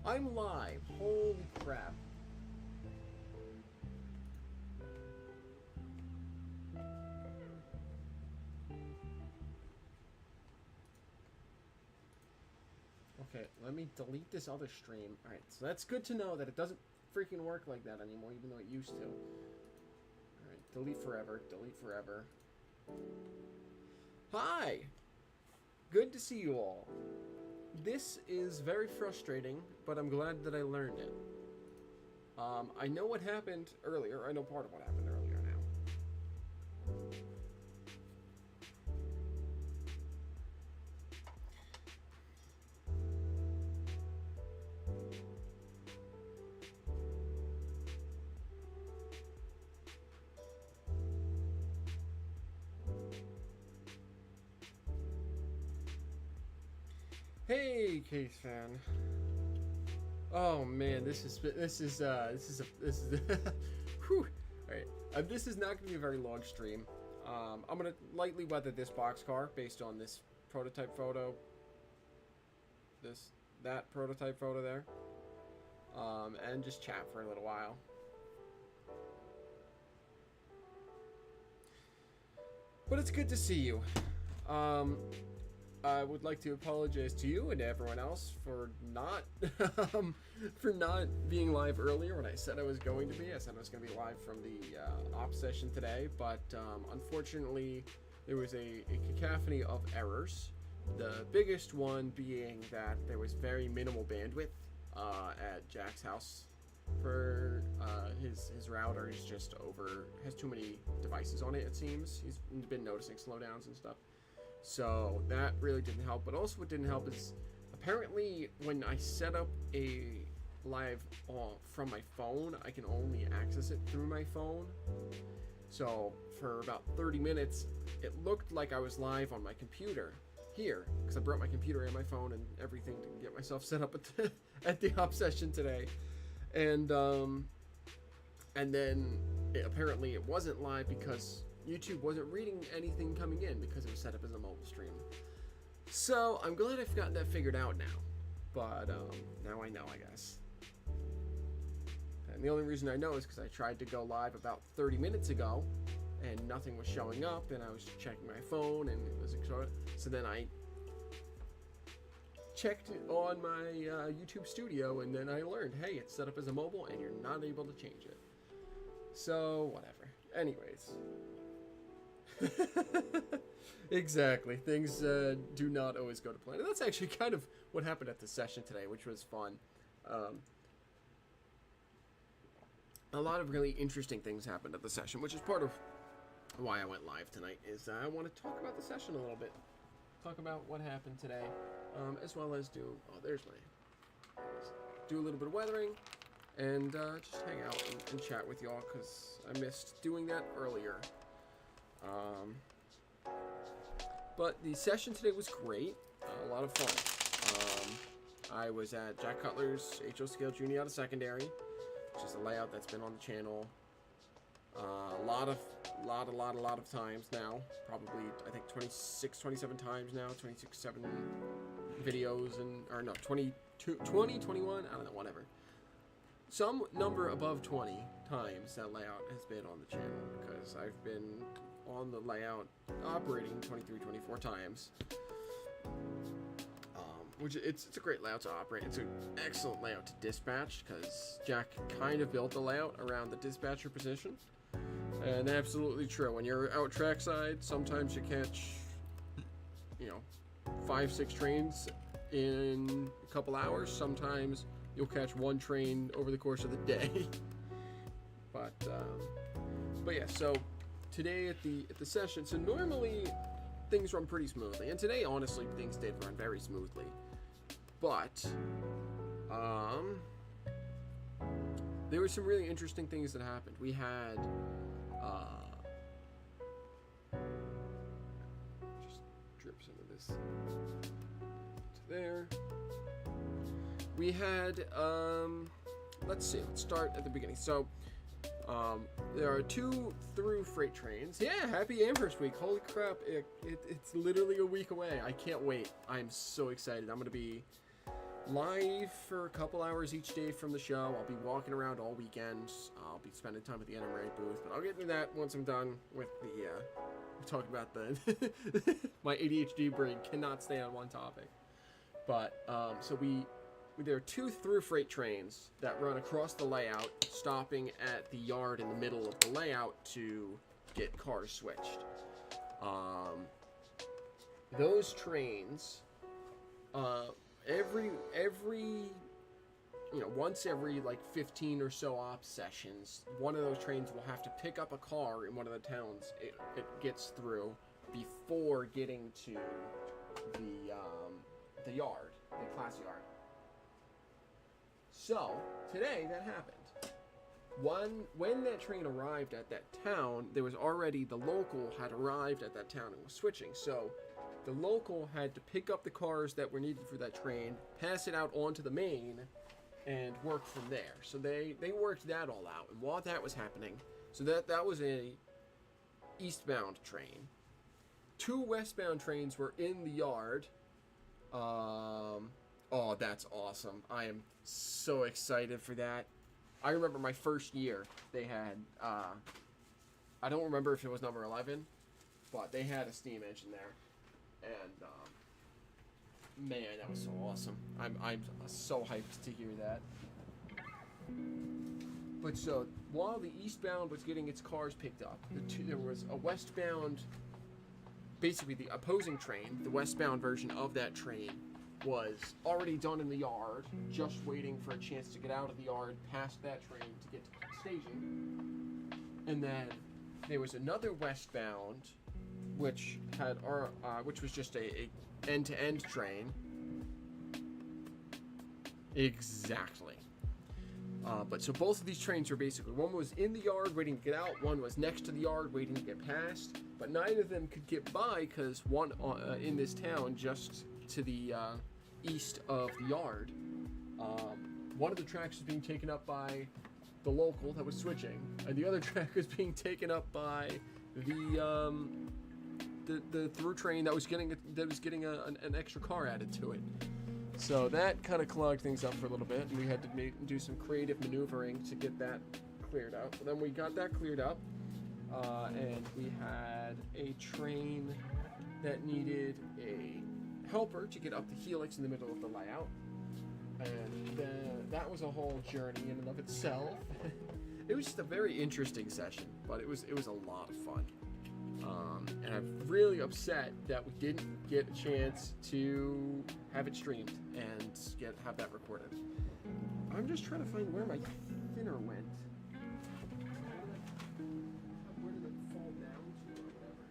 I'm live. Holy crap. Okay, let me delete this other stream. Alright, so that's good to know that it doesn't freaking work like that anymore, even though it used to. Alright, delete forever. Delete forever. Hi! Good to see you all. This is very frustrating, but I'm glad that I learned it. I know what happened earlier. I know part of what happened earlier now. Hey, Case fan. Oh man, this is whew. All right, this is not going to be a very long stream. I'm gonna lightly weather this boxcar based on this prototype photo. That prototype photo there. And just chat for a little while. But it's good to see you. I would like to apologize to you and everyone else for not for not being live earlier when I said I was going to be. I said I was going to be live from the op session today, but unfortunately there was a cacophony of errors. The biggest one being that there was very minimal bandwidth at Jack's house for his router is just has too many devices on it, it seems. He's been noticing slowdowns and stuff. So that really didn't help, but also what didn't help is apparently when I set up a live from my phone, I can only access it through my phone. So for about 30 minutes, it looked like I was live on my computer here, because I brought my computer and my phone and everything to get myself set up at the op session today. And then apparently it wasn't live because YouTube wasn't reading anything coming in because it was set up as a mobile stream. So I'm glad I've gotten that figured out now. But now I know, I guess. And the only reason I know is because I tried to go live about 30 minutes ago and nothing was showing up, and I was checking my phone and it was so then I checked it on my YouTube studio, and then I learned, hey, it's set up as a mobile and you're not able to change it. So whatever. Anyways. Exactly. Things do not always go to plan. And that's actually kind of what happened at the session today, which was fun. A lot of really interesting things happened at the session, which is part of why I went live tonight, is I want to talk about the session a little bit. Talk about what happened today, as well as do a little bit of weathering, and just hang out and chat with y'all, because I missed doing that earlier. But the session today was great, a lot of fun. I was at Jack Cutler's HO Scale Junior out of secondary, which is a layout that's been on the channel a lot of times now, probably I think 27 times now, 7 videos, and or no 20, 21, I don't know, whatever. Some number above 20 times that layout has been on the channel, because I've been on the layout operating 23, 24 times. Which it's a great layout to operate. It's an excellent layout to dispatch, because Jack kind of built the layout around the dispatcher position. And absolutely true. When you're out trackside, sometimes you catch, 5-6 trains in a couple hours. Sometimes you'll catch one train over the course of the day. but yeah, so today at the session, so normally things run pretty smoothly, and today honestly things did run very smoothly. But there were some really interesting things that happened. We had just drip some of this to there. We had let's start at the beginning. So there are 2 through freight trains. Yeah, happy Amherst week. Holy crap, it's literally a week away. I can't wait. I'm so excited. I'm gonna be live for a couple hours each day from the show. I'll be walking around all weekend. I'll be spending time at the NMRA booth, but I'll get into that once I'm done with the talking about the my ADHD brain cannot stay on one topic. But so there are 2 through freight trains that run across the layout, stopping at the yard in the middle of the layout to get cars switched. Those trains, once every like 15 or so op sessions, one of those trains will have to pick up a car in one of the towns it gets through before getting to the yard, the class yard. So today that happened. When that train arrived at that town, there was already the local had arrived at that town and was switching. So the local had to pick up the cars that were needed for that train, pass it out onto the main, and work from there. So they worked that all out. And while that was happening, so that was a eastbound train. 2 westbound trains were in the yard. Oh, that's awesome. I am so excited for that. I remember my first year, they had, I don't remember if it was number 11, but they had a steam engine there. And, man, that was so awesome. I'm so hyped to hear that. But so, while the eastbound was getting its cars picked up, there was a westbound, basically the opposing train, the westbound version of that train, was already done in the yard, just waiting for a chance to get out of the yard, past that train to get to staging. And then there was another westbound, which was just a end-to-end train. Exactly. But so both of these trains were basically, one was in the yard waiting to get out, one was next to the yard waiting to get past, but neither of them could get by because one in this town just to the east of the yard, one of the tracks was being taken up by the local that was switching, and the other track was being taken up by the through train that was getting an extra car added to it. So that kind of clogged things up for a little bit, and we had to do some creative maneuvering to get that cleared up. But then we got that cleared up, and we had a train that needed a helper to get up the helix in the middle of the layout, and that was a whole journey in and of itself. It was just a very interesting session, but it was a lot of fun. And I'm really upset that we didn't get a chance to have it streamed and have that recorded. I'm just trying to find where my thinner went. Where did it fall down to or whatever?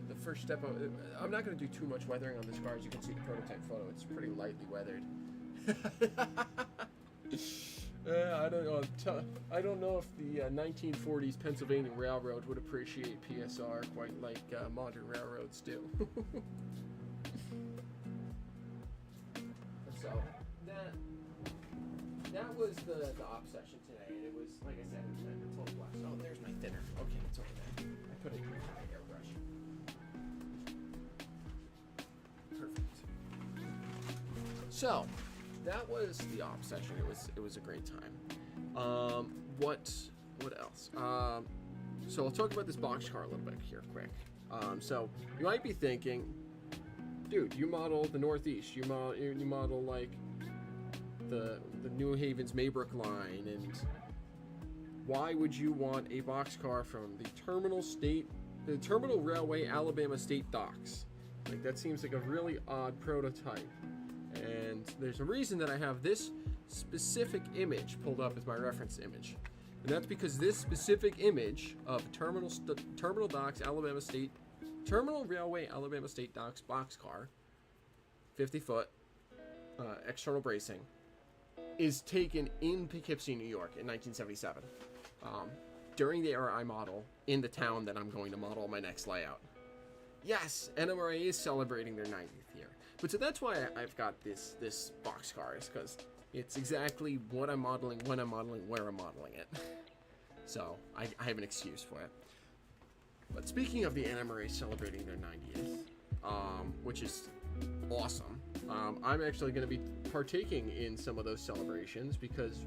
The first step of, I'm not going to do too much weathering on this car. As you can see the prototype photo, it's pretty lightly weathered. I don't know if the 1940s Pennsylvania Railroad would appreciate PSR quite like modern railroads do. So that was the op session today, and it was, like I said, it was a total blast. Oh, there's my thinner. Okay, it's over there. I put it in my airbrush. Perfect. So that was the op session. It was a great time. What else? So I'll talk about this boxcar a little bit here quick. So you might be thinking, dude, you model the Northeast. You model like the New Haven's Maybrook line, and why would you want a boxcar from the Terminal Railway Alabama State Docks? Like, that seems like a really odd prototype. And there's a reason that I have this specific image pulled up as my reference image. And that's because this specific image of Terminal Railway Alabama State Docks boxcar, 50-foot, external bracing, is taken in Poughkeepsie, New York in 1977. During the era I model in the town that I'm going to model my next layout. Yes, NMRA is celebrating their 90th year. But so that's why I've got this boxcar, is because it's exactly what I'm modeling, when I'm modeling, where I'm modeling it. So I have an excuse for it. But speaking of the NMRA celebrating their 90th, which is awesome, I'm actually going to be partaking in some of those celebrations because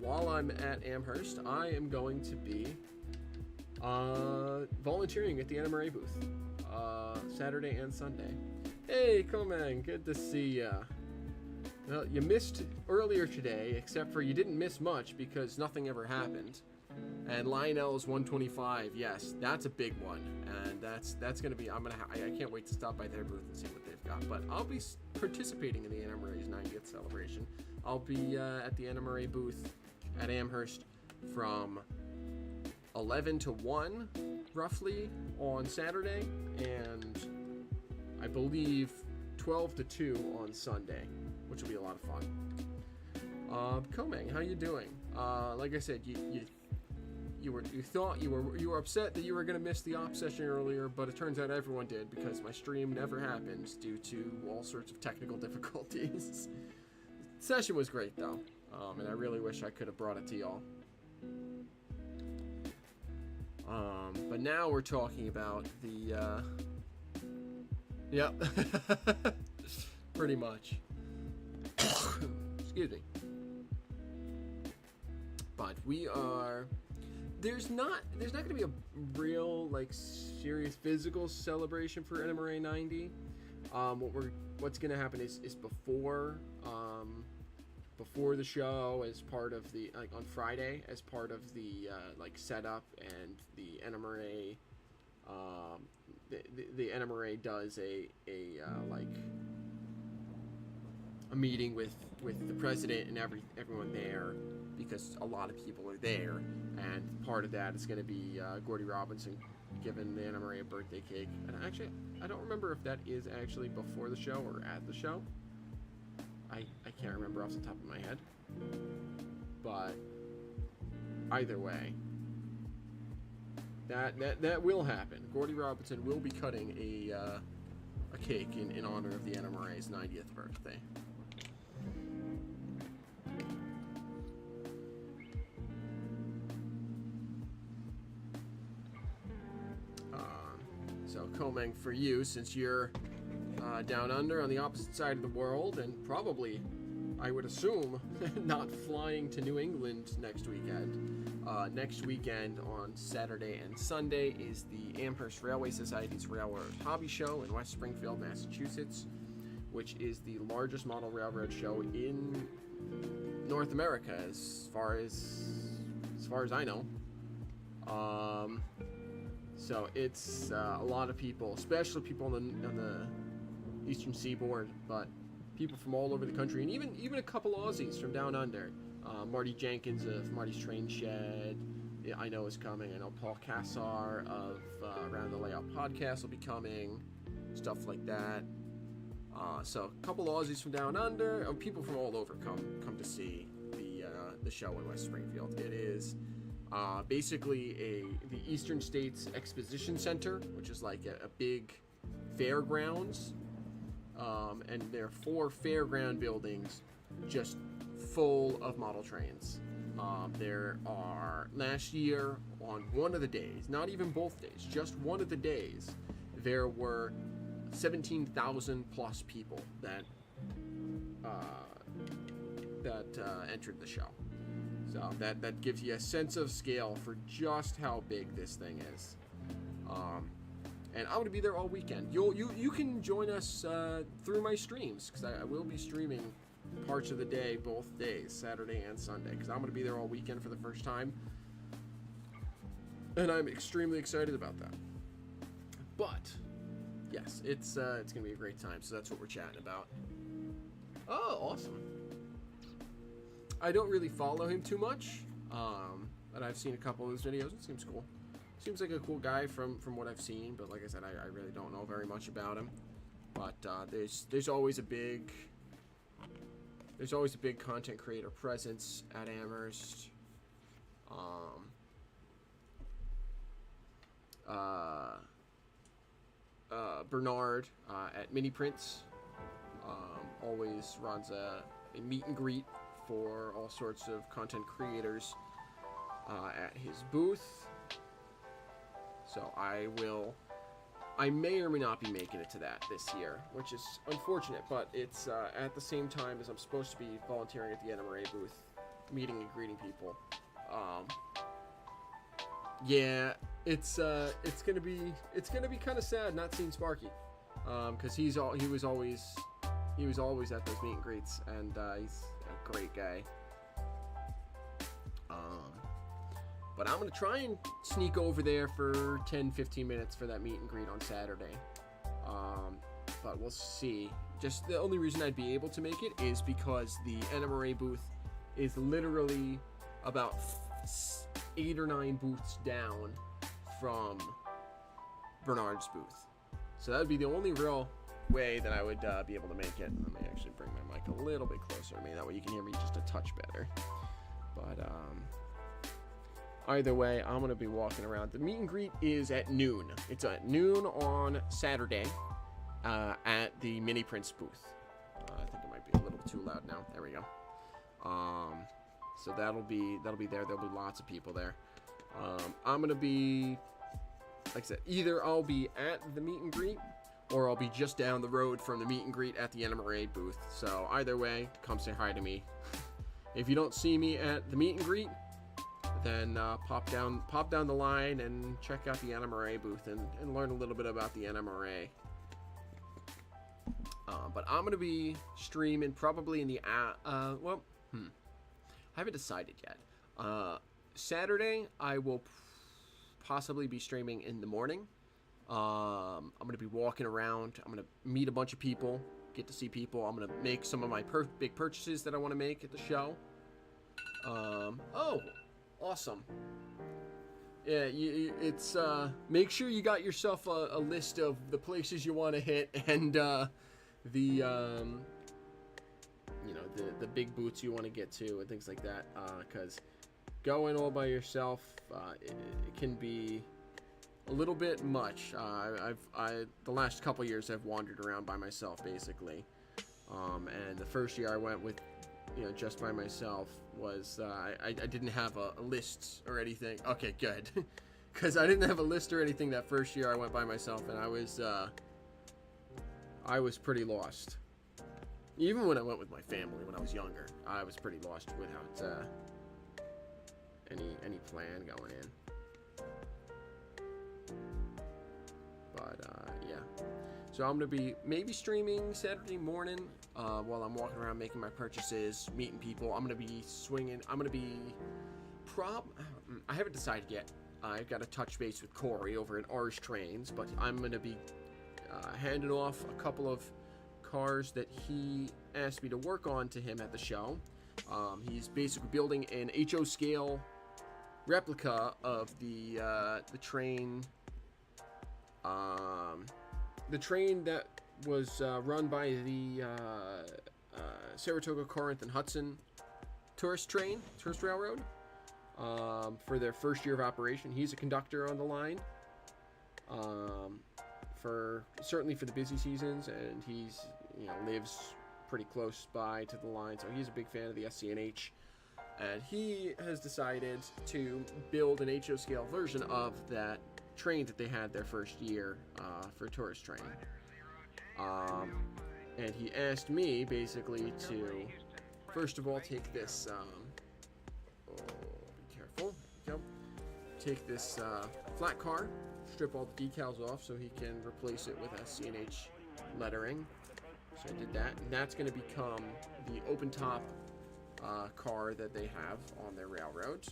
while I'm at Amherst, I am going to be volunteering at the NMRA booth Saturday and Sunday. Hey, Komang, good to see ya. Well, you missed earlier today, except for you didn't miss much because nothing ever happened. And Lionel's 125, yes, that's a big one, and that's gonna be. I can't wait to stop by their booth and see what they've got. But I'll be participating in the NMRA's 90th celebration. I'll be at the NMRA booth at Amherst from 11 to 1, roughly, on Saturday, and I believe 12 to 2 on Sunday, which will be a lot of fun. Komang, how you doing? Like I said, you were upset that you were gonna miss the op session earlier, but it turns out everyone did because my stream never happened due to all sorts of technical difficulties. The session was great though, and I really wish I could have brought it to y'all. But now we're talking about the yep, pretty much. Excuse me. But we are. There's not going to be a real like serious physical celebration for NMRA 90. What's going to happen is before the show, as part of the on Friday, as part of the setup, and the NMRA the NMRA does a meeting with the president and everyone there, because a lot of people are there, and part of that is going to be Gordy Robinson giving the NMRA a birthday cake. And actually, I don't remember if that is actually before the show or at the show. I can't remember off the top of my head. But either way, that will happen. Gordy Robinson will be cutting a cake in honor of the NMRA's 90th birthday. So Komang, for you, since you're down under on the opposite side of the world, and probably, I would assume, not flying to New England next weekend. Next weekend on Saturday and Sunday is the Amherst Railway Society's Railroad Hobby Show in West Springfield, Massachusetts, which is the largest model railroad show in North America, as far as I know. So it's a lot of people, especially people on the eastern seaboard, but people from all over the country, and even a couple Aussies from down under. Marty Jenkins of Marty's Train Shed, I know is coming. I know Paul Cassar of Around the Layout Podcast will be coming, stuff like that. So a couple Aussies from down under, people from all over come to see the show in West Springfield. It is basically the Eastern States Exposition Center, which is like a big fairgrounds, and there are 4 fairground buildings just full of model trains. There are, last year on one of the days, not even both days, just one of the days, there were 17,000 plus people that entered the show. So that gives you a sense of scale for just how big this thing is. And I'm gonna be there all weekend. You can join us through my streams, because I will be streaming parts of the day, both days, Saturday and Sunday, because I'm gonna be there all weekend for the first time, and I'm extremely excited about that. But yes, it's gonna be a great time. So that's what we're chatting about. Oh, awesome. I don't really follow him too much, but I've seen a couple of his videos. It seems cool. Seems like a cool guy from what I've seen, but like I said, I really don't know very much about him. But there's always a big content creator presence at Amherst. Bernard at Mini Prints always runs a meet and greet for all sorts of content creators at his booth. So I will I may or may not be making it to that this year, which is unfortunate, but it's at the same time as I'm supposed to be volunteering at the NMRA booth, meeting and greeting people. Yeah, it's gonna be kind of sad not seeing Sparky, because he was always at those meet and greets, and he's a great guy. But I'm going to try and sneak over there for 10-15 minutes for that meet and greet on Saturday. But we'll see. Just the only reason I'd be able to make it is because the NMRA booth is literally about 8 or 9 booths down from Bernard's booth. So that would be the only real way that I would be able to make it. Let me actually bring my mic a little bit closer to me. That way you can hear me just a touch better. But, either way, I'm going to be walking around. The meet and greet is at noon. It's at noon on Saturday at the Mini Prince booth. I think it might be a little too loud now. There we go. So that'll be there. There'll be lots of people there. I'm going to be, like I said, either I'll be at the meet and greet or I'll be just down the road from the meet and greet at the NMRA booth. So either way, come say hi to me. If you don't see me at the meet and greet, then pop down the line and check out the NMRA booth and learn a little bit about the NMRA. But I'm going to be streaming probably in the I haven't decided yet. Saturday, I will possibly be streaming in the morning. I'm going to be walking around. I'm going to meet a bunch of people, get to see people. I'm going to make some of my big purchases that I want to make at the show. Awesome. Yeah, it's make sure you got yourself a list of the places you want to hit and the big boots you want to get to and things like that, because going all by yourself it can be a little bit much. The last couple years I've wandered around by myself basically, and the first year I went with just by myself was I didn't have a list or anything. Okay, good. Because I didn't have a list or anything that first year I went by myself, and I was pretty lost. Even when I went with my family when I was younger, I was pretty lost without any plan going in. But yeah. So I'm going to be maybe streaming Saturday morning while I'm walking around making my purchases, meeting people. I'm going to be swinging. I'm going to be I haven't decided yet. I've got to touch base with Corey over at Ars Trains, but I'm going to be handing off a couple of cars that he asked me to work on to him at the show. He's basically building an HO scale replica of the train. The train that was run by the Saratoga, Corinth, and Hudson tourist railroad for their first year of operation. He's a conductor on the line certainly for the busy seasons, and he's lives pretty close by to the line, so he's a big fan of the SCNH. And he has decided to build an HO scale version of that train that they had their first year for tourist train. And he asked me basically to first of all take this be careful, take this flat car, strip all the decals off so he can replace it with SCNH lettering. So I did that, and that's going to become the open top car that they have on their railroad,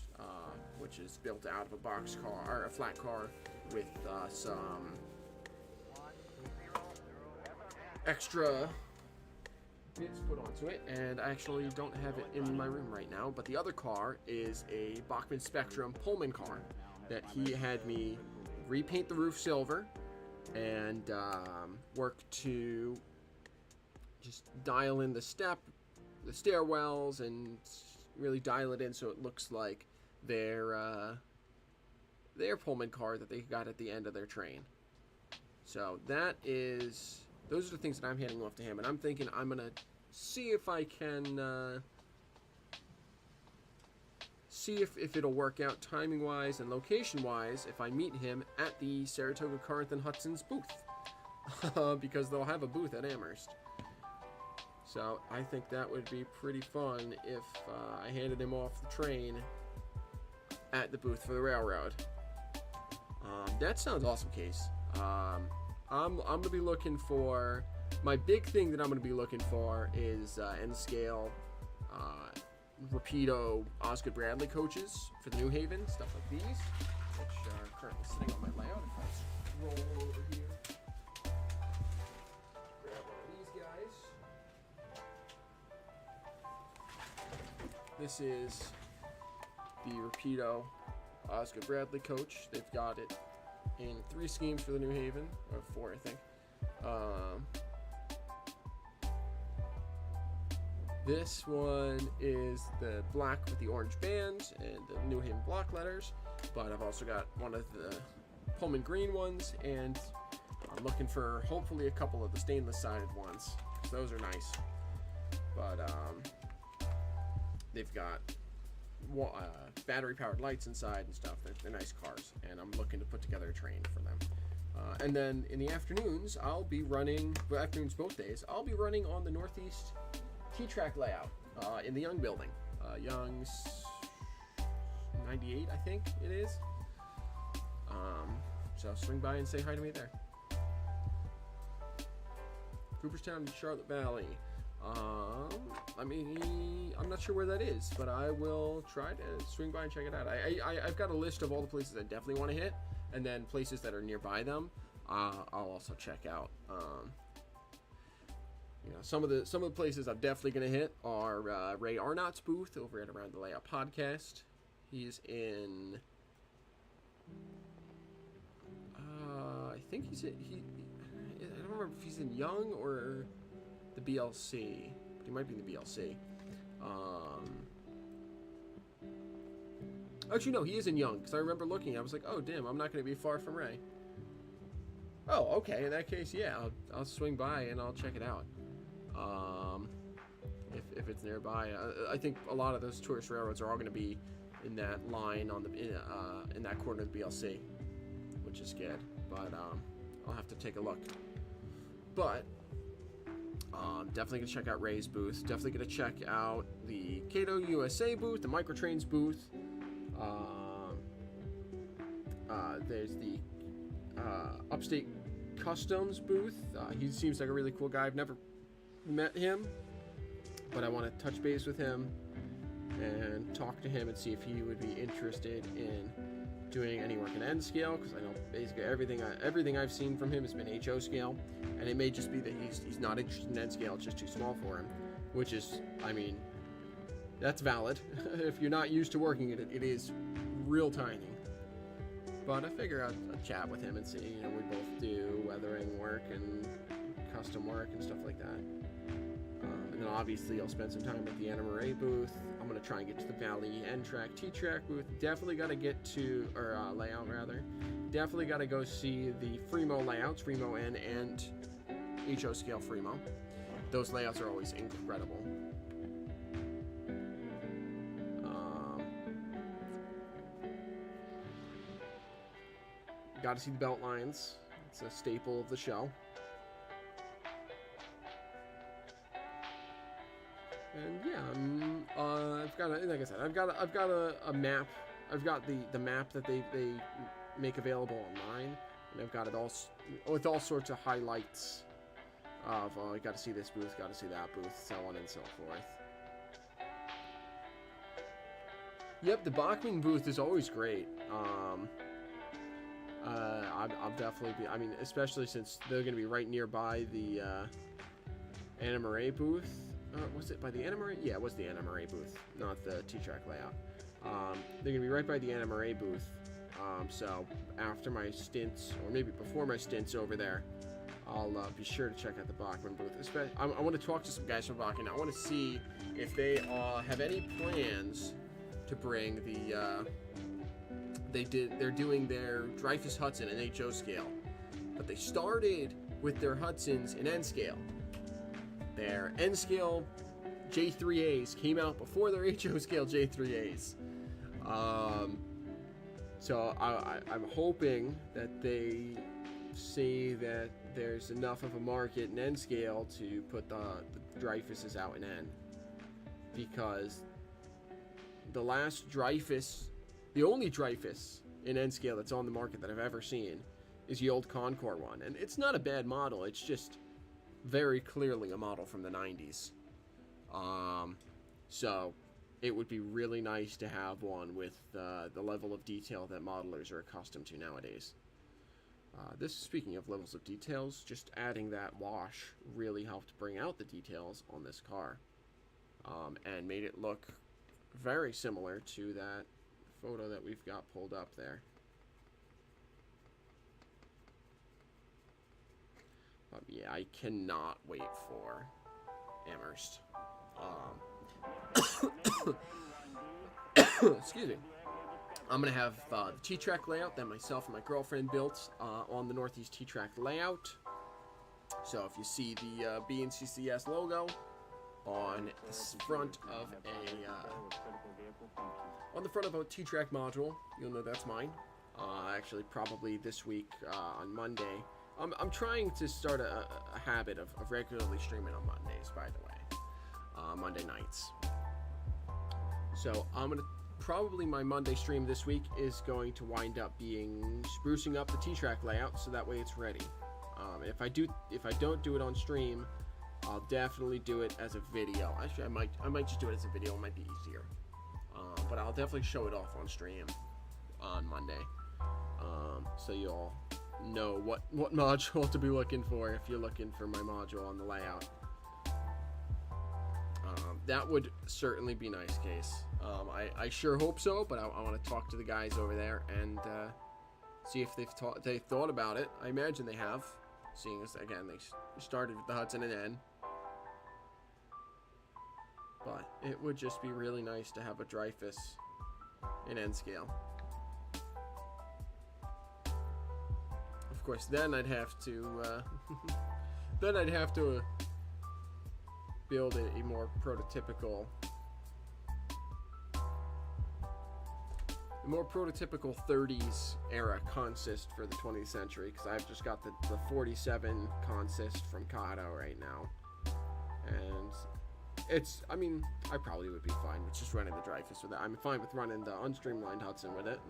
which is built out of a box car or a flat car with some extra bits put onto it. And I actually don't have it in my room right now, but the other car is a Bachmann Spectrum Pullman car that he had me repaint the roof silver and work to just dial in the stairwells and really dial it in so it looks like their Pullman car that they got at the end of their train. So those are the things that I'm handing off to him, and I'm thinking I'm gonna see if I can see if it'll work out timing wise and location wise if I meet him at the Saratoga Corinth and Hudson's booth. Because they'll have a booth at Amherst. So I think that would be pretty fun if I handed him off the train at the booth for the railroad. That sounds awesome, Case. I'm gonna be looking for, my big thing that I'm gonna be looking for is N-scale Rapido Osgood Bradley coaches for the New Haven, stuff like these, which are currently sitting on my layout. If I scroll over here, grab one of these guys. This is the Rapido Osgood Bradley coach. They've got it in 3 schemes for the New Haven, or 4, I think. This one is the black with the orange band and the New Haven block letters, but I've also got one of the Pullman green ones, and I'm looking for hopefully a couple of the stainless sided ones, because those are nice. But they've got battery powered lights inside and stuff. They're nice cars, and I'm looking to put together a train for them. And then in the afternoons, I'll be running, afternoons both days, I'll be running on the Northeast T-Track layout in the Young building. Young's 98, I think it is. So swing by and say hi to me there. Cooperstown and Charlotte Valley. I'm not sure where that is, but I will try to swing by and check it out. I've got a list of all the places I definitely want to hit, and then places that are nearby them, I'll also check out. Some of the places I'm definitely gonna hit are Ray Arnott's booth over at Around the Layout Podcast. He's in. I think he's in. I don't remember if he's in Young or the BLC, but he might be in the BLC. Actually, no, he is in Young, because I remember looking. I was like, oh damn, I'm not gonna be far from Ray. Oh, okay. In that case, yeah, I'll swing by and I'll check it out. If it's nearby, I think a lot of those tourist railroads are all going to be in that line on the in that corner of the BLC, which is good. But I'll have to take a look. But definitely gonna check out Ray's booth. Definitely gonna check out the Cato USA booth, the Microtrains booth. There's the Upstate Customs booth. He seems like a really cool guy. I've never met him, but I want to touch base with him and talk to him and see if he would be interested in doing any work in N scale, because I know basically everything I've seen from him has been HO scale, and it may just be that he's not interested in N scale. It's just too small for him, which is, I mean, that's valid. If you're not used to working it, it is real tiny. But I figure I'd chat with him and see, we both do weathering work and custom work and stuff like that. And then obviously I'll spend some time at the Anna Murray booth. I'm going to try and get to the Valley N-Track T-Track booth. Definitely got to get to, or layout rather. Definitely got to go see the Fremo layouts, Fremo N and HO scale Fremo. Those layouts are always incredible. Got to see the belt lines. It's a staple of the show. And yeah, I've got like I said, I've got a map. I've got the map that they make available online, and I've got it all with all sorts of highlights of you got to see this booth, got to see that booth, so on and so forth. Yep, the Bachmann booth is always great. I'll definitely be. I mean, especially since they're going to be right nearby the Anna Murray booth. Was it by the Anna Murray? Yeah, it was the Anna Murray booth, not the T-Track layout. They're going to be right by the Anna Murray booth. So after my stints, or maybe before my stints over there, I'll be sure to check out the Bachmann booth. I want to talk to some guys from Bachmann. I want to see if they have any plans to bring the. They're doing their Dreyfuss Hudson in HO scale, but they started with their Hudsons in N scale. Their N scale J3As came out before their HO scale J3As. So I'm hoping that they see that there's enough of a market in N scale to put the Dreyfuses out in N, because the last Dreyfus, the only Dreyfus in N scale that's on the market that I've ever seen, is the old Concours one, and it's not a bad model. It's just very clearly a model from the 90s. So it would be really nice to have one with the level of detail that modelers are accustomed to nowadays. Speaking of levels of details, just adding that wash really helped bring out the details on this car, and made it look very similar to that photo that we've got pulled up there. Yeah, I cannot wait for Amherst. Excuse me. I'm going to have the T-Track layout that myself and my girlfriend built on the Northeast T-Track layout. So if you see the BNCCS logo on the front of a T-Track module, you'll know that's mine. Actually, probably this week on Monday. I'm trying to start a habit of regularly streaming on Mondays, by the way. Monday nights. So probably my Monday stream this week is going to wind up being sprucing up the T-Track layout, so that way it's ready. If I don't do it on stream, I'll definitely do it as a video. Actually, I might just do it as a video. It might be easier. But I'll definitely show it off on stream on Monday. So you'll know what module to be looking for if you're looking for my module on the layout. That would certainly be nice, Case. I sure hope so, but I want to talk to the guys over there and see if they've thought about it. I imagine they have, seeing as, again, they started with the Hudson and N. But it would just be really nice to have a Dreyfus in N scale. Of course, then I'd have to build a more prototypical 30s era consist for the 20th century, because I've just got the 47 consist from Kato right now, and I probably would be fine with just running the Dreyfus with it. I'm fine with running the unstreamlined Hudson with it,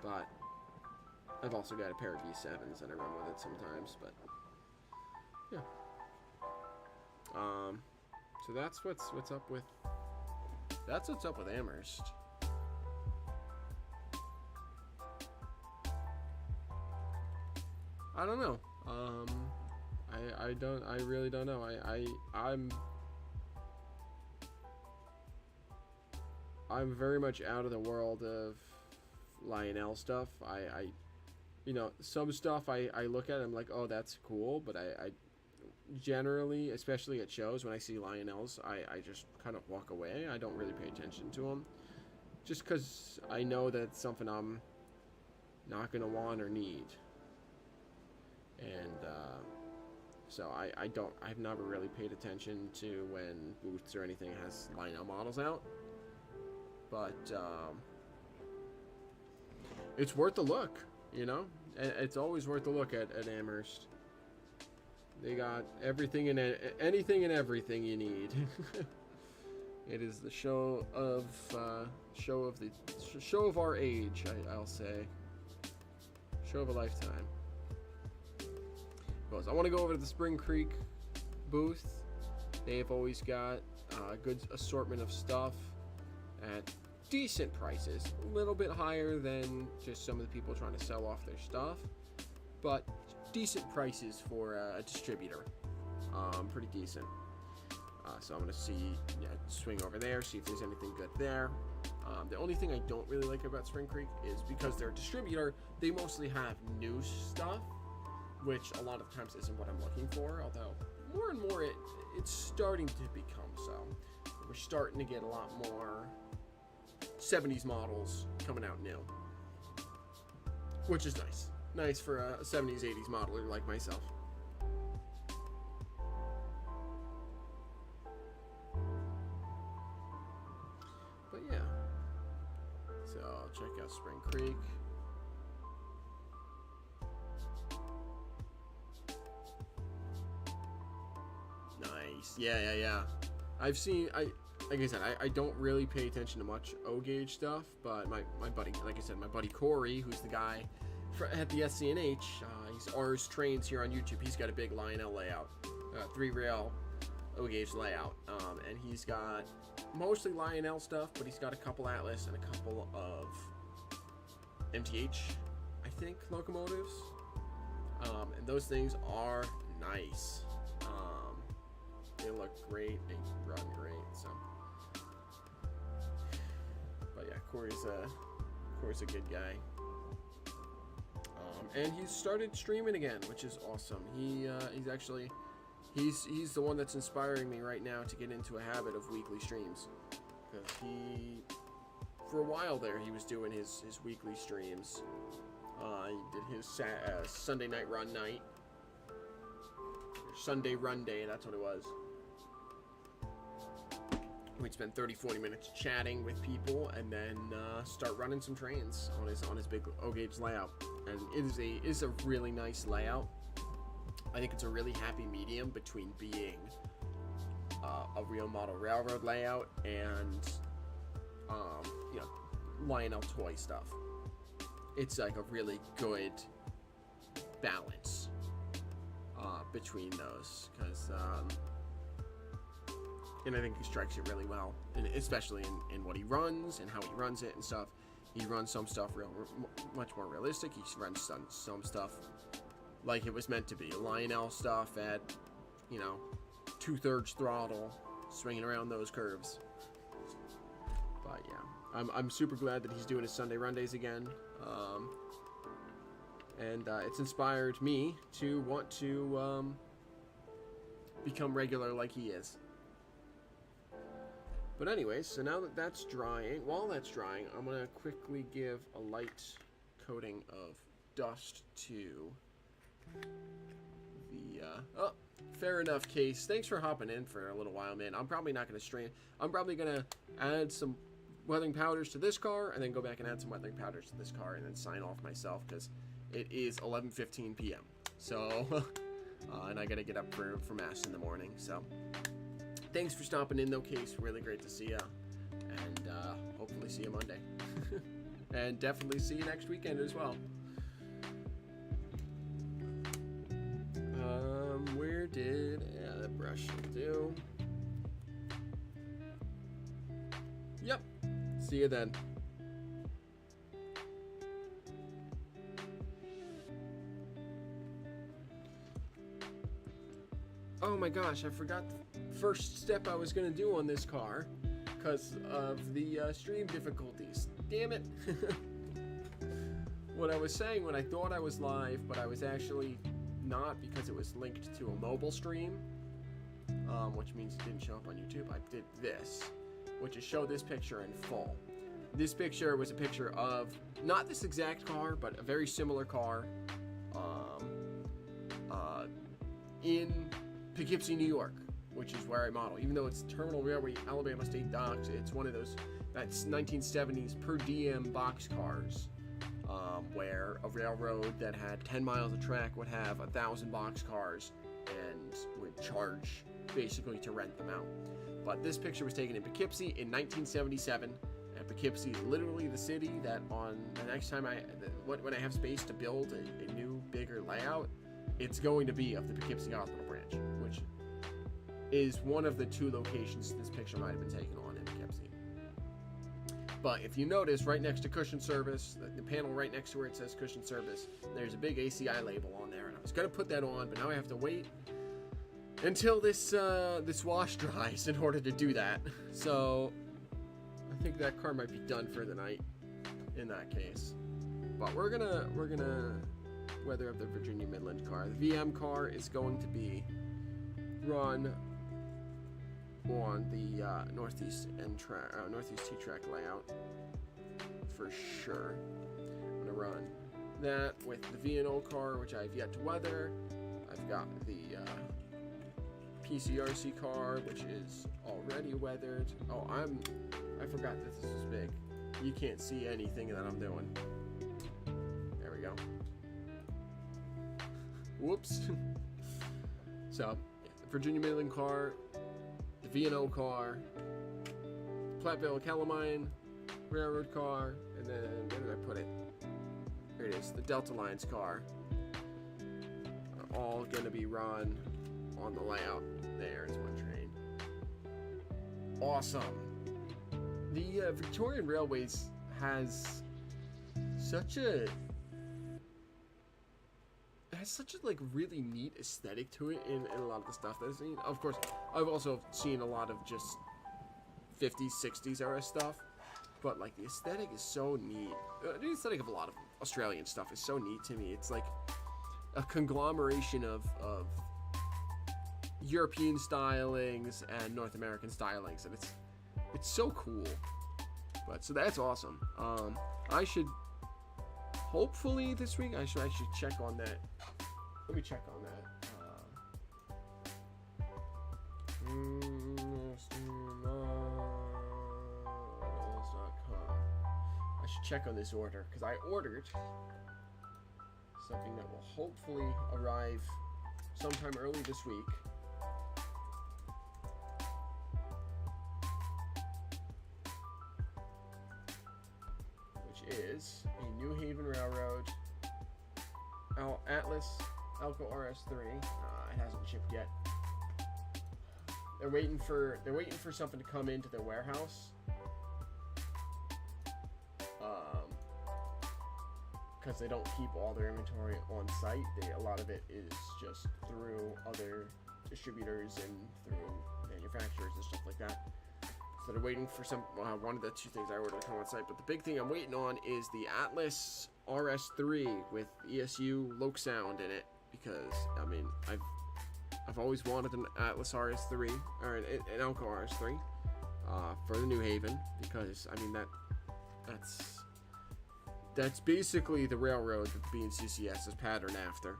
but I've also got a pair of V7s that I run with it sometimes. But yeah, so that's what's up with Amherst. I don't know. I really don't know. I'm very much out of the world of Lionel stuff. Some stuff I look at, I'm like, oh, that's cool, but I generally, especially at shows, when I see Lionels, I just kind of walk away. I don't really pay attention to them, just because I know that it's something I'm not going to want or need. And so I've never really paid attention to when Boots or anything has Lionel models out. But it's worth a look, It's always worth a look at Amherst. They got everything and anything and everything you need. It is the show of our age, I'll say. Show of a lifetime. I want to go over to the Spring Creek booth. They've always got a good assortment of stuff at decent prices, a little bit higher than just some of the people trying to sell off their stuff, but decent prices for a distributor. Pretty decent. So I'm going to swing over there, see if there's anything good there. The only thing I don't really like about Spring Creek is because they're a distributor, they mostly have new stuff, which a lot of times isn't what I'm looking for, although more and more it's starting to become so. We're starting to get a lot more 70s models coming out new, which is nice. Nice for a 70s, 80s modeler like myself. But yeah. check out Spring Creek. Nice. Yeah. I've seen, like I said, I don't really pay attention to much O-Gauge stuff, but my buddy, like I said, my buddy Corey, who's the guy at the SCNH, he's Ars Trains here on YouTube. He's got a big Lionel layout, 3-rail O-Gauge layout, and he's got mostly Lionel stuff, but he's got a couple Atlas and a couple of MTH, I think, locomotives, and those things are nice. They look great, they run great, so. But yeah, Corey's a good guy. And he's started streaming again, which is awesome. He's actually he's the one that's inspiring me right now to get into a habit of weekly streams, because for a while there he was doing his weekly streams. He did his Sunday night run night, or Sunday run day, that's what it was. We'd spend 30-40 minutes chatting with people, and then start running some trains on his big O-Gauge layout. And it is a really nice layout. I think it's a really happy medium between being a real model railroad layout and Lionel toy stuff. It's like a really good balance between those, because and I think he strikes it really well, and especially in what he runs and how he runs it and stuff. He runs some stuff much more realistic. He runs some stuff like it was meant to be. Lionel stuff at, 2/3 throttle, swinging around those curves. But yeah, I'm super glad that he's doing his Sunday run days again. And it's inspired me to want to become regular like he is. But anyways, so now that that's drying, while that's drying, I'm going to quickly give a light coating of dust to the, oh, fair enough, Case. Thanks for hopping in for a little while, man. I'm probably not going to stream. I'm probably going to add some weathering powders to this car, and then go back and add some weathering powders to this car, and then sign off myself, because it is 11:15 p.m. So, and I got to get up for Mass in the morning, so. Thanks for stopping in, though, Case. Really great to see you. And hopefully see you Monday. And definitely see you next weekend as well. Where did... Yeah, that brush will do. Yep. See you then. Oh my gosh, I forgot the first step I was going to do on this car because of the stream difficulties. Damn it. What I was saying when I thought I was live, but I was actually not, because it was linked to a mobile stream, which means it didn't show up on YouTube. I did this, which is show this picture in full. This picture was a picture of, not this exact car, but a very similar car in Poughkeepsie, New York, which is where I model. Even though it's Terminal Railway, Alabama State Docks, it's one of those, that's 1970s per diem box cars, where a railroad that had 10 miles of track would have 1,000 box cars and would charge basically to rent them out. But this picture was taken in Poughkeepsie in 1977, and Poughkeepsie is literally the city that on the next time when I have space to build a new, bigger layout, it's going to be of the Poughkeepsie Hospital branch, which is one of the 2 locations this picture might have been taken on in Poughkeepsie. But if you notice, right next to Cushion Service, the panel right next to where it says Cushion Service, there's a big ACI label on there, and I was going to put that on, but now I have to wait until this wash dries in order to do that. So I think that car might be done for the night in that case. But we're gonna weather up the Virginia Midland car. The VM car is going to be run on the Northeast T-track layout for sure. I'm gonna run that with the V&O car, which I've yet to weather. I've got the PCRC car, which is already weathered. Oh, I forgot that this is big. you can't see anything that I'm doing. There we go. Whoops. So, the Virginia Midland car, the V&O car, Platteville Calamine Railroad car, and then, where did I put it? Here it is, the Delta Lines car. Are all going to be run on the layout. There's one train. Awesome. The Victorian Railways has such a like really neat aesthetic to it in a lot of the stuff that I've seen. Of course, I've also seen a lot of just 50s, 60s era stuff, but like the aesthetic is so neat. The aesthetic of a lot of Australian stuff is so neat to me. It's like a conglomeration of European stylings and North American stylings, and it's so cool. But so that's awesome. I should hopefully this week I should check on that. Let me check on that. I should check on this order because I ordered something that will hopefully arrive sometime early this week. Which is a New Haven Railroad Atlas Alco RS3. It hasn't shipped yet. They're waiting for something to come into their warehouse. Because they don't keep all their inventory on site. A lot of it is just through other distributors and through manufacturers and stuff like that. So they're waiting for one of the two things I ordered to come on site. But the big thing I'm waiting on is the Atlas RS3 with ESU Loc Sound in it. Because I mean, I've always wanted an Atlas RS3 or an Alco RS3 for the New Haven, because I mean that's basically the railroad that the BNCCS is patterned after,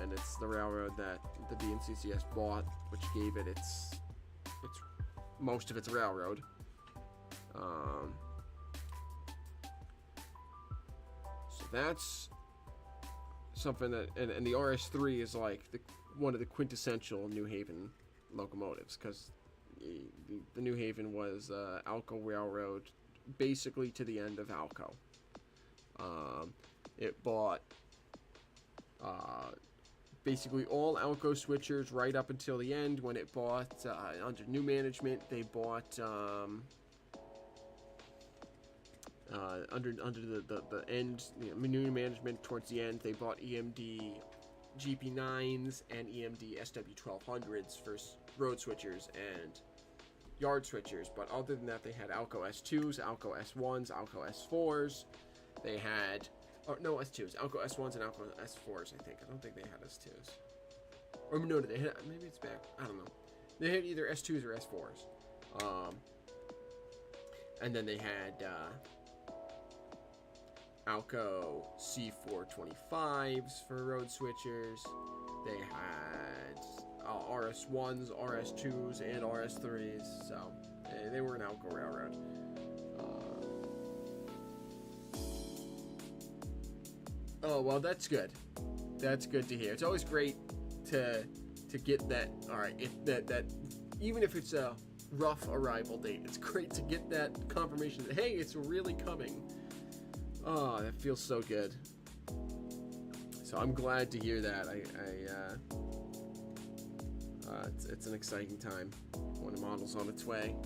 and it's the railroad that the BNCCS bought, which gave it its most of its railroad. So that's something that, and the RS3 is like one of the quintessential New Haven locomotives, because the New Haven was Alco Railroad basically to the end of Alco. It bought basically all Alco switchers right up until the end, when it bought under new management. They bought under the end, new management towards the end, they bought EMD GP9s and EMD SW1200s for road switchers and yard switchers. But other than that, they had Alco S2s, Alco S1s, Alco S4s. They had, no, S2s, Alco S1s and Alco S4s, I think. I don't think they had S2s. Or no, they had, maybe it's back, I don't know. They had either S2s or S4s. And then they had Alco C425s for road switchers. They had RS1s, RS2s, and RS3s. So they were an Alco railroad. Oh, well, that's good. That's good to hear. It's always great to get that. All right, that even if it's a rough arrival date, it's great to get that confirmation that, hey, it's really coming. Oh, that feels so good. So I'm glad to hear that. It's an exciting time when the model's on its way.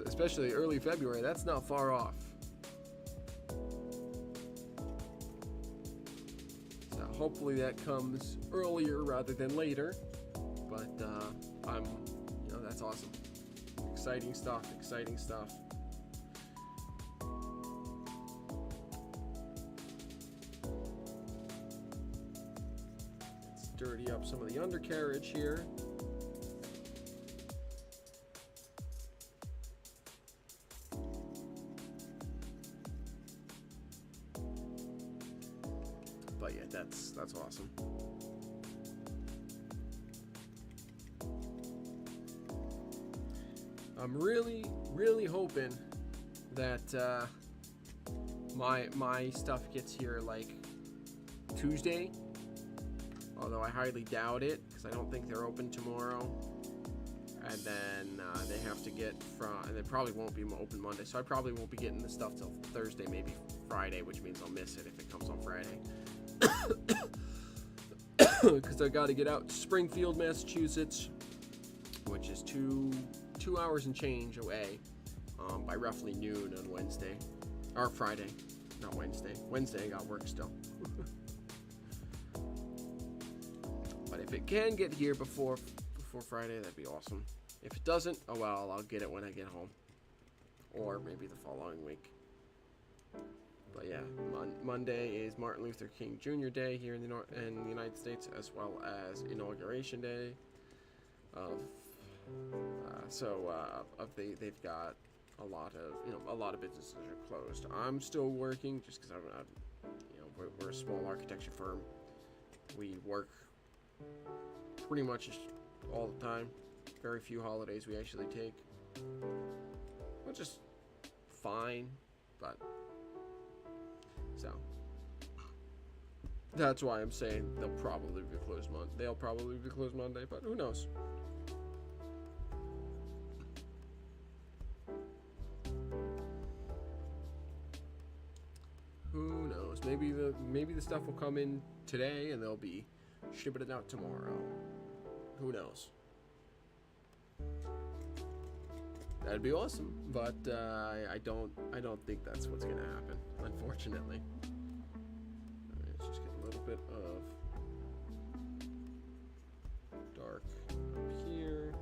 Especially early February, that's not far off. So hopefully that comes earlier rather than later. But that's awesome. Exciting stuff, exciting stuff. Let's dirty up some of the undercarriage here. But yeah, that's awesome. I'm really, really hoping that my stuff gets here like Tuesday, although I highly doubt it because I don't think they're open tomorrow. And then they have to get and they probably won't be open Monday, so I probably won't be getting the stuff till Thursday, maybe Friday, which means I'll miss it if it comes on Friday. Because I got to get out to Springfield, Massachusetts, which is two hours and change away, by roughly noon on Wednesday, or Friday, not Wednesday. Wednesday I got work still. But if it can get here before Friday, that'd be awesome. If it doesn't, oh well, I'll get it when I get home, or maybe the following week. But yeah, Monday is Martin Luther King Jr. Day here in the United States, as well as Inauguration Day. They've got a lot of businesses are closed. I'm still working just because we're a small architecture firm. We work pretty much all the time. Very few holidays we actually take, which is fine, but so that's why I'm saying they'll probably be closed Monday, but who knows? Who knows? Maybe the stuff will come in today and they'll be shipping it out tomorrow. Who knows? That'd be awesome, but I don't think that's what's gonna happen, unfortunately. Let's just get a little bit of dark up here.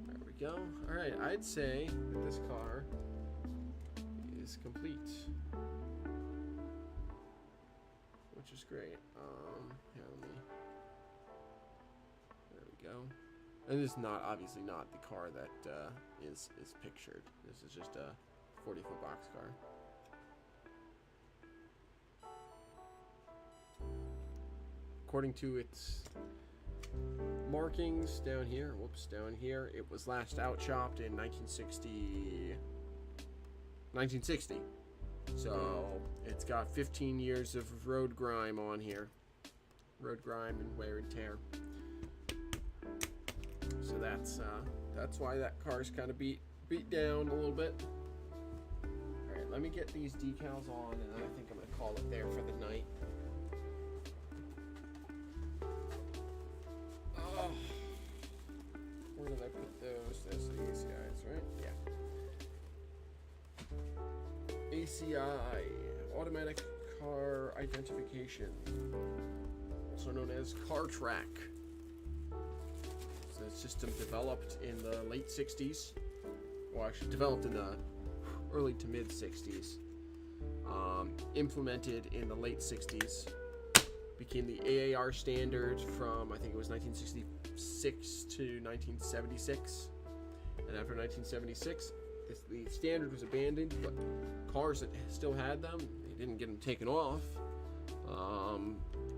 There we go. All right, I'd say that this car is complete, which is great. Here, there we go. And this is obviously not the car that is pictured. This is just a 40-foot box car. According to its markings down here, it was last outshopped in 1960. So it's got 15 years of road grime on here. Road grime and wear and tear. So that's why that car's kind of beat down a little bit. All right, let me get these decals on, and then I think I'm gonna call it there for the night. Oh, where did I put those? Those are the ACIs, right? Yeah. ACI, Automatic Car Identification, also known as CarTrack. It's a system developed in the late 60s. Well, actually developed in the early to mid 60s. Implemented in the late 60s. Became the AAR standard from, I think it was 1966 to 1976. And after 1976, the standard was abandoned, but cars that still had them, they didn't get them taken off.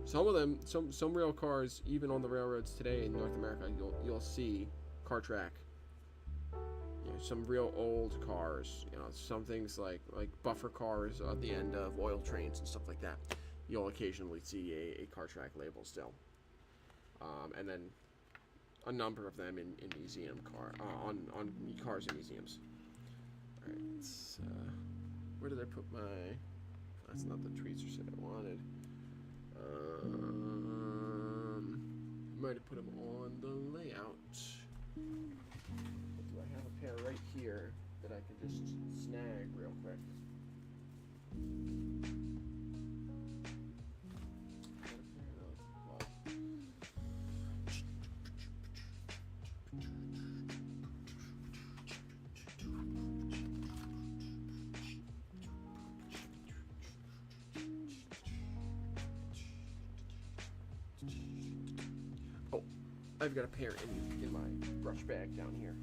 Some of them, some rail cars, even on the railroads today in North America, you'll see CarTrack. Some real old cars, some things like buffer cars at the end of oil trains and stuff like that. You'll occasionally see a CarTrack label still, and then a number of them in museum on cars in museums. All right, where did I put my? That's not the tweezers that I wanted. Might have put them on the layout. But do I have a pair right here that I can just snag real quick? I've got a pair in my brush bag down here.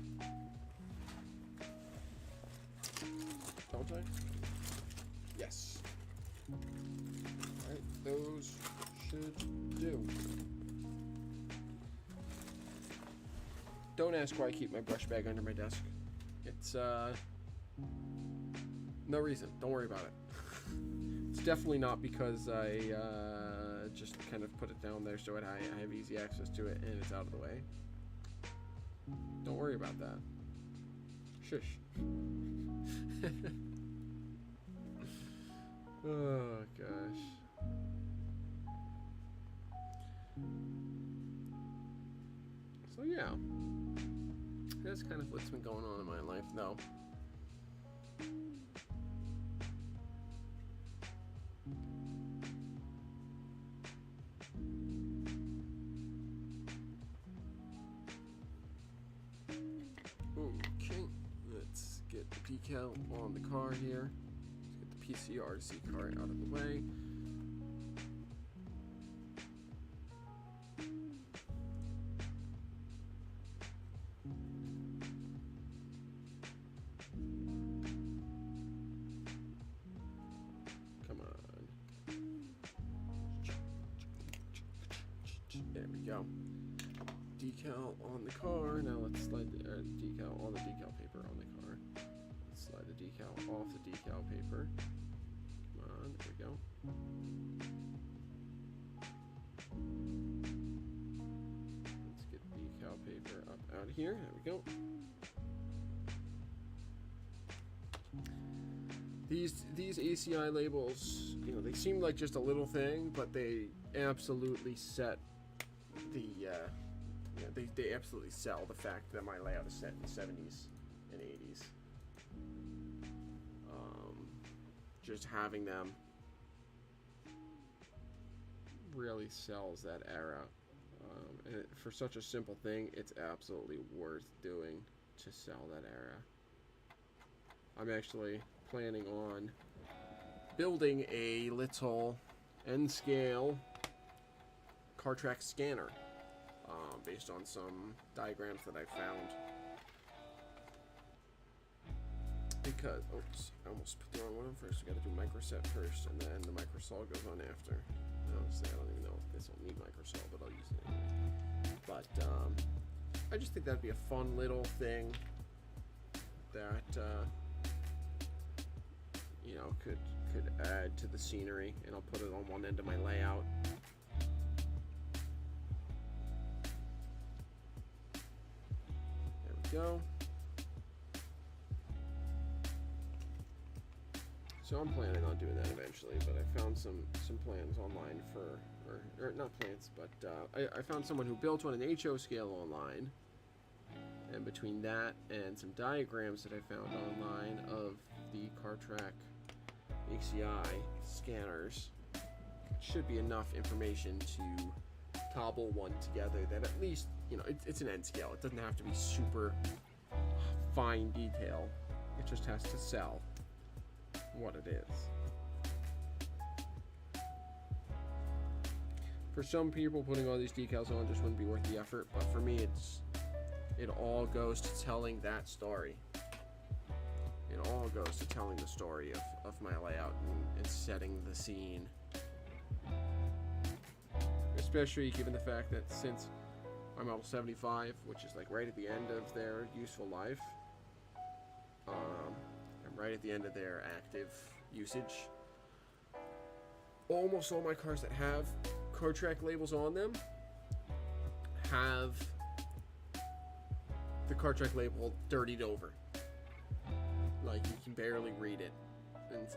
Don't I? Yes. Alright, those should do. Don't ask why I keep my brush bag under my desk. It's, no reason. Don't worry about it. It's definitely not because I, just kind of put it down there so I have easy access to it and it's out of the way. Don't worry about that. Shush. Oh, gosh. So, yeah. That's kind of what's been going on in my life, though. Okay, let's get the decal on the car here. Let's get the PCRC car out of the way. Come on. There we go. Decal on the car. Now let's slide the decal on the decal paper on the car. Let's slide the decal off the decal paper. Come on, there we go. Let's get the decal paper up out of here. There we go. These ACI labels, you know, they seem like just a little thing, but they absolutely set the they absolutely sell the fact that my layout is set in the 70s and 80s. Just having them really sells that era. And for such a simple thing, it's absolutely worth doing to sell that era. I'm actually planning on building a little N-scale CarTrack scanner based on some diagrams that I found. Because, oops, I almost put the wrong one on first. We gotta do microset first, and then the microsol goes on after. Honestly, I don't even know if this will need microsol, but I'll use it anyway. But, I just think that'd be a fun little thing that, you know, could add to the scenery, and I'll put it on one end of my layout. There we go. So I'm planning on doing that eventually, but I found some plans online for, or not plans, but I found someone who built one in HO scale online, and between that and some diagrams that I found online of the CarTrack ACI scanners, should be enough information to cobble one together that at least, you know, it's an N scale. It doesn't have to be super fine detail. It just has to sell what it is. For some people, putting all these decals on just wouldn't be worth the effort, but for me, it all goes to telling that story. It all goes to telling the story of my layout and setting the scene. Especially given the fact that since my Model 75, which is like right at the end of their useful life, and right at the end of their active usage, almost all my cars that have CarTrack labels on them have the CarTrack label dirtied over. Like, you can barely read it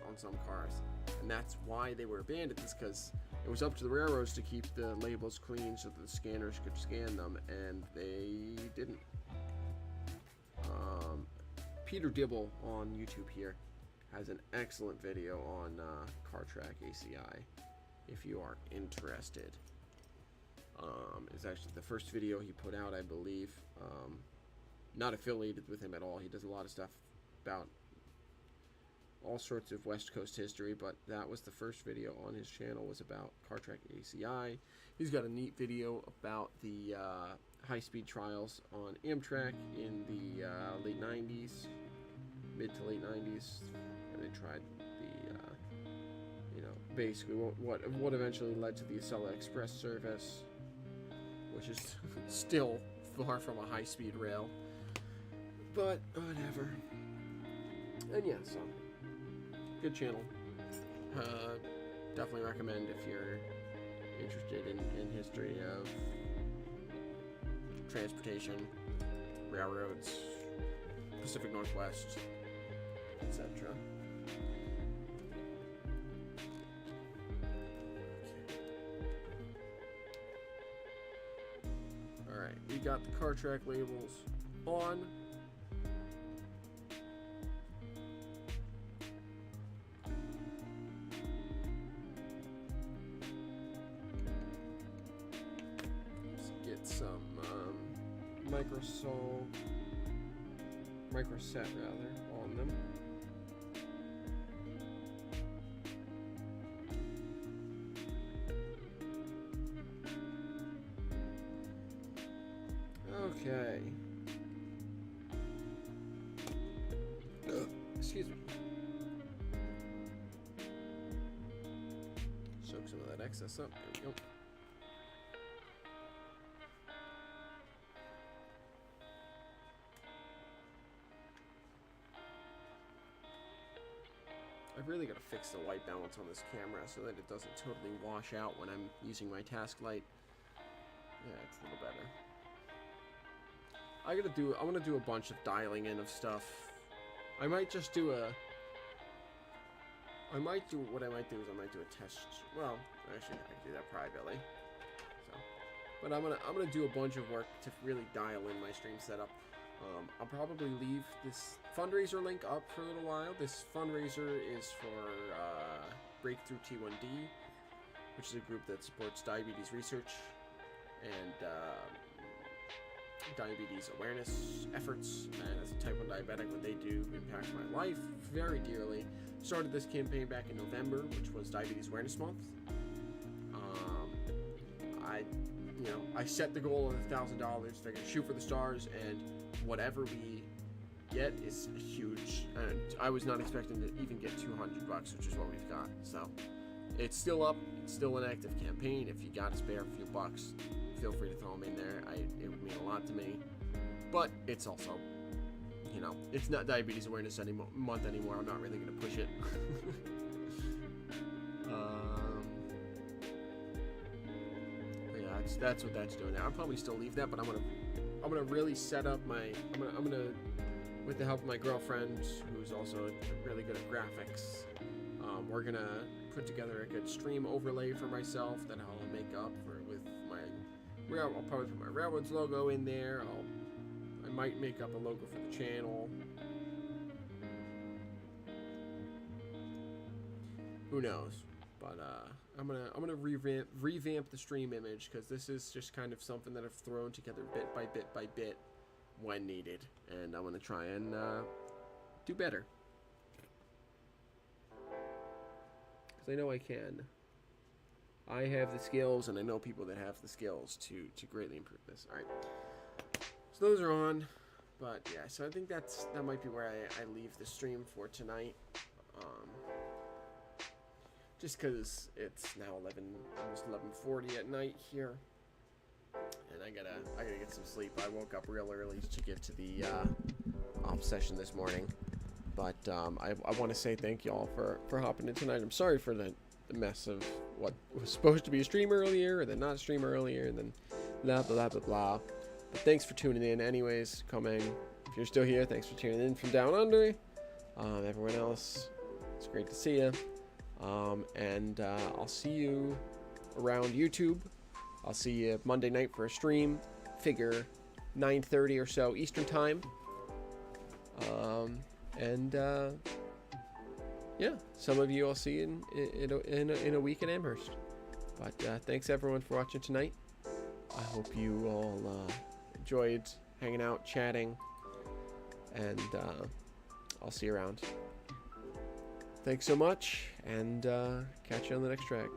on some cars. And that's why they were abandoned, is because it was up to the railroads to keep the labels clean so that the scanners could scan them, and they didn't. Peter Dibble on YouTube here has an excellent video on CarTrack ACI, if you are interested. It's actually the first video he put out, I believe. Not affiliated with him at all. He does a lot of stuff about all sorts of West Coast history, but that was the first video on his channel, was about CarTrack ACI. He's got a neat video about the high-speed trials on Amtrak in the late 90s, mid to late 90s, and they tried the, you know, basically what eventually led to the Acela Express service, which is still far from a high-speed rail. But whatever. And yeah, so good channel. Definitely recommend if you're interested in history of transportation, railroads, Pacific Northwest, etc. Alright, we got the car track labels on. Microset rather on them. Okay. Excuse me. Soak some of that excess up. There we go. I've really got to fix the white balance on this camera so that it doesn't totally wash out when I'm using my task light. Yeah, it's a little better. I want to do a bunch of dialing in of stuff. I might just do a... what I might do is I might do a test. Well, actually, I can do that privately. So, but I'm gonna do a bunch of work to really dial in my stream setup. I'll probably leave this fundraiser link up for a little while. This fundraiser is for Breakthrough T1D, which is a group that supports diabetes research and diabetes awareness efforts. And as a type 1 diabetic, what they do impacts my life very dearly. Started this campaign back in November, which was Diabetes Awareness Month. I set the goal of $1,000, figured shoot for the stars, and whatever we get is huge. And I was not expecting to even get $200, which is what we've got. So it's still up. It's still an active campaign. If you got to spare a few bucks, feel free to throw them in there. It would mean a lot to me. But it's also, it's not Diabetes Awareness Month anymore. I'm not really going to push it. That's what that's doing now. I'll probably still leave that, but I'm gonna really set up my I'm gonna with the help of my girlfriend, who's also really good at graphics, we're gonna put together a good stream overlay for myself that I'll make up with my I'll probably put my Railroads logo in there. I might make up a logo for the channel. Who knows? But I'm gonna revamp the stream image, because this is just kind of something that I've thrown together bit by bit by bit when needed, and I'm gonna try and do better, because I know I can. I have the skills, and I know people that have the skills to greatly improve this. All right, so those are on, but yeah, so I think that might be where I leave the stream for tonight. Just because it's now almost 11:40 at night here, and I gotta get some sleep. I woke up real early to get to the op session this morning, but I want to say thank y'all for hopping in tonight. I'm sorry for the mess of what was supposed to be a stream earlier, and then not a stream earlier, and then blah blah blah blah. But thanks for tuning in, anyways. If you're still here, thanks for tuning in from down under. Everyone else, it's great to see you. And I'll see you around YouTube. I'll see you Monday night for a stream. Figure 9:30 or so Eastern time. Yeah, some of you I'll see in a week in Amherst. But thanks everyone for watching tonight. I hope you all enjoyed hanging out, chatting, and I'll see you around. Thanks so much, and catch you on the next track.